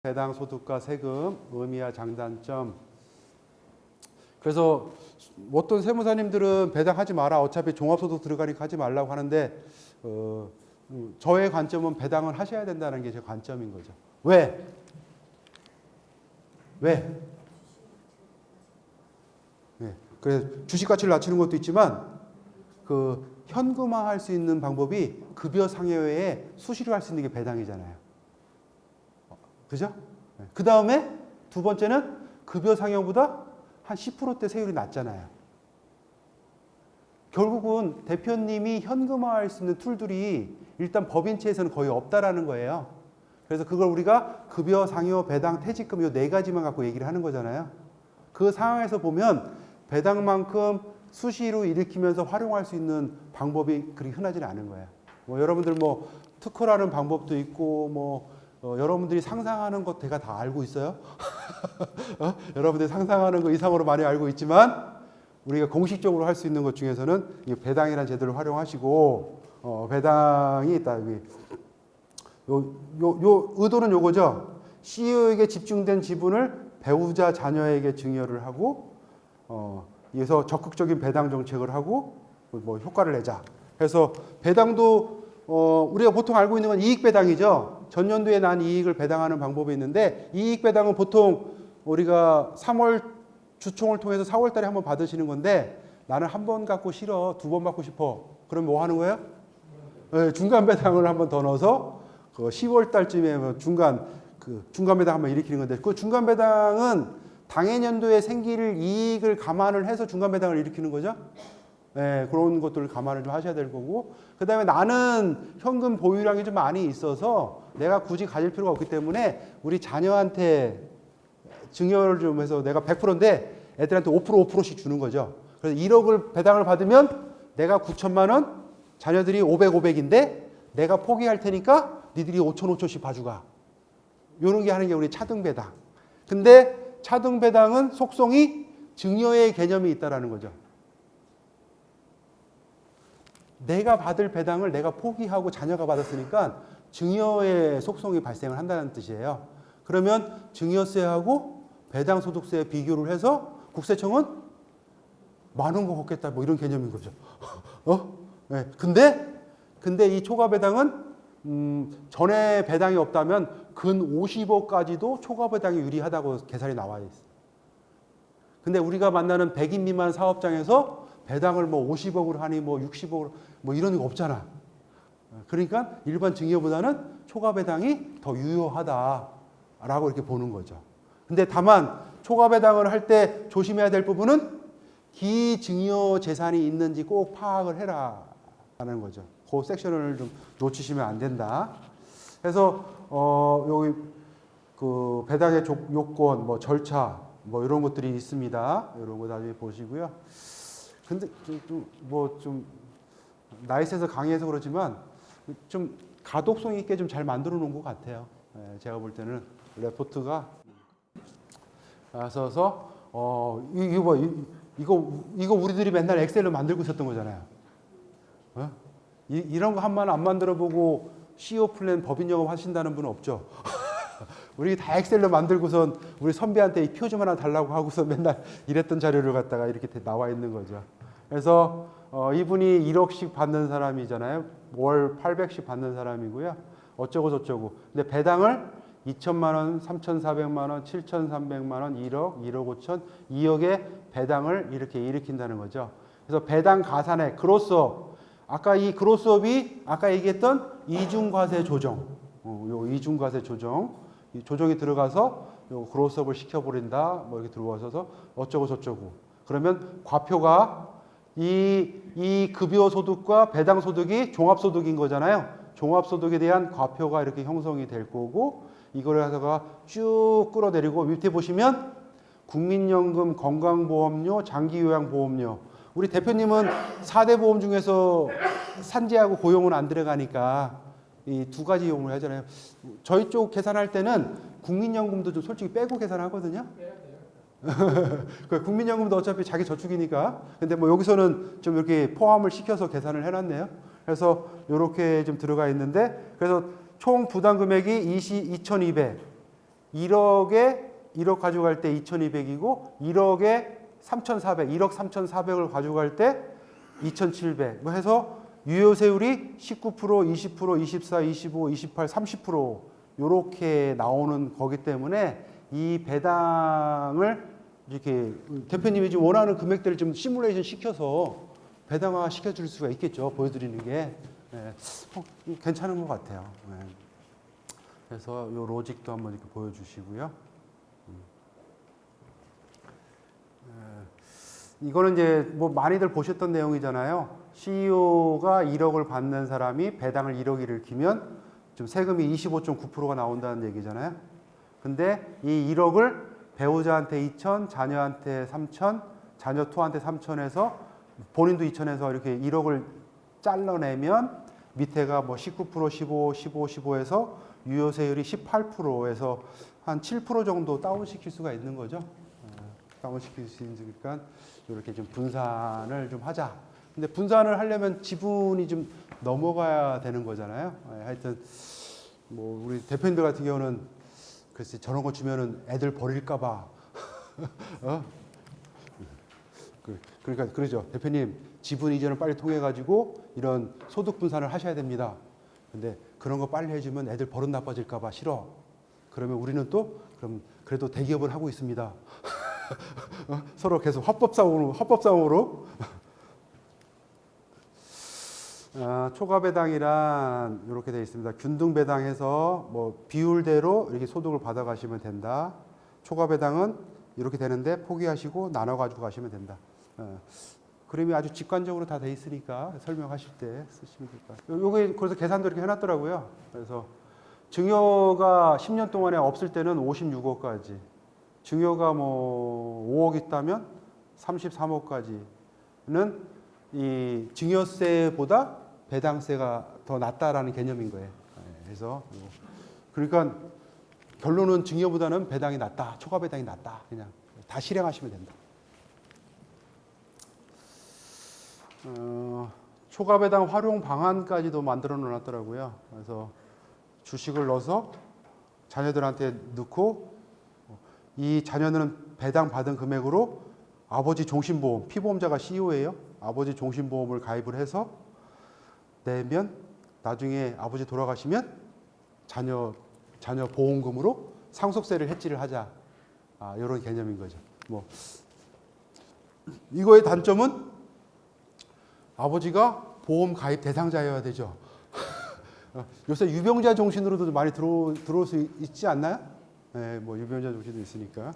배당 소득과 세금, 의미와 장단점. 그래서 어떤 세무사님들은 배당하지 마라. 어차피 종합소득 들어가니까 하지 말라고 하는데 저의 관점은 배당을 하셔야 된다는 게 제 관점인 거죠. 왜? 왜? 네. 그래서 주식 가치를 낮추는 것도 있지만 그 현금화할 수 있는 방법이 급여 상여 외에 수시로 할 수 있는 게 배당이잖아요. 그죠? 네. 그 다음에 두 번째는 급여 상여보다 한 10%대 세율이 낮잖아요. 결국은 대표님이 현금화할 수 있는 툴들이 일단 법인체에서는 거의 없다라는 거예요. 그래서 그걸 우리가 급여, 상여, 배당, 퇴직금 이 네 가지만 갖고 얘기를 하는 거잖아요. 그 상황에서 보면 배당만큼 수시로 일으키면서 활용할 수 있는 방법이 그리 흔하지는 않은 거예요. 뭐 여러분들 뭐 특허라는 방법도 있고 뭐 여러분들이 상상하는 것 제가 다 알고 있어요. 여러분들이 상상하는 것 이상으로 많이 알고 있지만 우리가 공식적으로 할 수 있는 것 중에서는 이 배당이라는 제도를 활용하시고 배당이 있다. 여기 요 의도는 요거죠. CEO에게 집중된 지분을 배우자 자녀에게 증여를 하고 그래서 적극적인 배당 정책을 하고 뭐 효과를 내자. 그래서 배당도 우리가 보통 알고 있는 건 이익 배당이죠. 전년도에 난 이익을 배당하는 방법이 있는데 이익 배당은 보통 우리가 3월 주총을 통해서 4월 달에 한번 받으시는 건데 나는 한 번 갖고 싫어. 두 번 받고 싶어. 그럼 뭐 하는 거예요? 네, 중간 배당을 한 번 더 넣어서 그 10월 달쯤에 중간 배당 한번 일으키는 건데 그 중간 배당은 당해년도에 생길 이익을 감안을 해서 중간 배당을 일으키는 거죠. 네, 그런 것들을 감안을 좀 하셔야 될 거고 그 다음에 나는 현금 보유량이 좀 많이 있어서 내가 굳이 가질 필요가 없기 때문에 우리 자녀한테 증여를 좀 해서 내가 100%인데 애들한테 5%씩 주는 거죠. 그래서 1억을 배당을 받으면 내가 9천만 원, 자녀들이 500인데 내가 포기할 테니까 니들이 5,000씩 봐주가. 이런 게 하는 게 우리 차등 배당. 근데 차등 배당은 속성이 증여의 개념이 있다라는 거죠. 내가 받을 배당을 내가 포기하고 자녀가 받았으니까 증여의 속성이 발생을 한다는 뜻이에요. 그러면 증여세하고 배당소득세 비교를 해서 국세청은 많은 거 걷겠다 뭐 이런 개념인 거죠. 네. 근데 이 초과 배당은 전에 배당이 없다면 근 50억까지도 초과 배당이 유리하다고 계산이 나와 있어요. 근데 우리가 만나는 100인 미만 사업장에서 배당을 뭐 50억으로 하니 뭐 60억으로 뭐 이런 거 없잖아. 그러니까 일반 증여보다는 초과 배당이 더 유효하다라고 이렇게 보는 거죠. 근데 다만 초과 배당을 할 때 조심해야 될 부분은 기증여 재산이 있는지 꼭 파악을 해라 하는 거죠. 그 섹션을 좀 놓치시면 안 된다. 그래서 여기 그 배당의 요건, 뭐 절차, 뭐 이런 것들이 있습니다. 이런 거 나중에 보시고요. 근데 좀 나이 세서 강의해서 그렇지만 좀 가독성 있게 좀 잘 만들어 놓은 것 같아요. 제가 볼 때는 레포트가 써서 이거 우리들이 맨날 엑셀로 만들고 있었던 거잖아요. 이런 거 한 번 안 만들어 보고 CEO 플랜 법인 영업 하신다는 분은 없죠. 우리 다 엑셀로 만들고선 우리 선배한테 이 표 좀 하나 달라고 하고서 맨날 이랬던 자료를 갖다가 이렇게 나와 있는 거죠. 그래서 이분이 1억씩 받는 사람이잖아요. 월 800씩 받는 사람이고요. 어쩌고 저쩌고. 근데 배당을 2천만 원, 3,400만 원, 7,300만 원, 1억, 1억 5천, 2억의 배당을 이렇게 일으킨다는 거죠. 그래서 배당 가산액, 그로스업. 아까 이 그로스업이 아까 얘기했던 이중과세 조정. 요 이중과세 조정. 이 조정이 들어가서 요 그로스업을 시켜버린다. 뭐 이렇게 들어와서 어쩌고 저쩌고. 그러면 과표가 이 급여 소득과 배당 소득이 종합 소득인 거잖아요. 종합 소득에 대한 과표가 이렇게 형성이 될 거고 이거를 하다가 쭉 끌어내리고 밑에 보시면 국민연금, 건강보험료, 장기요양보험료. 우리 대표님은 4대 보험 중에서 산재하고 고용은 안 들어가니까 이 두 가지 이용을 하잖아요. 저희 쪽 계산할 때는 국민연금도 좀 솔직히 빼고 계산하거든요. 국민연금도 어차피 자기 저축이니까. 근데 뭐 여기서는 좀 이렇게 포함을 시켜서 계산을 해놨네요. 그래서 이렇게 좀 들어가 있는데, 그래서 총 부담 금액이 2,200. 1억에 1억 가져갈 때 2,200이고 1억에 3,400, 1억 3,400을 가져갈 때 2,700. 뭐 해서 유효세율이 19%, 20%, 24, 25, 28, 30% 요렇게 나오는 거기 때문에 이 배당을 이렇게 대표님이 지금 원하는 금액들을 좀 시뮬레이션 시켜서 배당화 시켜줄 수가 있겠죠. 보여드리는 게. 네. 괜찮은 것 같아요. 네. 그래서 이 로직도 한번 이렇게 보여주시고요. 이거는 이제 뭐 많이들 보셨던 내용이잖아요. CEO가 1억을 받는 사람이 배당을 1억 일으키면 좀 세금이 25.9%가 나온다는 얘기잖아요. 근데 이 1억을 배우자한테 2천, 자녀한테 3천, 자녀 투한테 3천에서 본인도 2천에서 이렇게 1억을 잘라내면 밑에가 뭐 19%, 15, 15, 15에서 유효세율이 18%에서 한 7% 정도 다운시킬 수가 있는 거죠. 다운시킬 수 있으니까 이렇게 좀 분산을 좀 하자. 근데 분산을 하려면 지분이 좀 넘어가야 되는 거잖아요. 하여튼 뭐 우리 대표님들 같은 경우는 글쎄 저런 거 주면은 애들 버릴까봐. 그러니까 그러죠. 대표님 지분 이전을 빨리 통해 가지고 이런 소득 분산을 하셔야 됩니다. 근데 그런 거 빨리 해주면 애들 버릇 나빠질까봐 싫어. 그러면 우리는 또 그럼 그래도 대기업을 하고 있습니다. 서로 계속 화법 싸움으로. 초과 배당이란 이렇게 되어 있습니다. 균등 배당해서 뭐 비율대로 이렇게 소득을 받아 가시면 된다. 초과 배당은 이렇게 되는데 포기하시고 나눠 가지고 가시면 된다. 그림이 아주 직관적으로 다 돼 있으니까 설명하실 때 쓰시면 될 것 같아요. 요게 그래서 계산도 이렇게 해놨더라고요. 그래서 증여가 10년 동안에 없을 때는 56억까지, 증여가 뭐 5억 있다면 33억까지는 이 증여세보다 배당세가 더 낮다라는 개념인 거예요. 그래서 그러니까 결론은 증여보다는 배당이 낮다, 초과 배당이 낮다. 그냥 다 실행하시면 된다. 초과 배당 활용 방안까지도 만들어 놓았더라고요. 그래서 주식을 넣어서 자녀들한테 넣고 이 자녀는 배당 받은 금액으로 아버지 종신보험, 피보험자가 CEO예요. 아버지 종신보험을 가입을 해서 내면 나중에 아버지 돌아가시면 자녀 보험금으로 상속세를 해지를 하자. 이런 개념인 거죠. 뭐 이거의 단점은 아버지가 보험 가입 대상자여야 되죠. 요새 유병자 종신으로도 많이 들어올 수 있지 않나요? 네, 뭐 유병자 종신도 있으니까.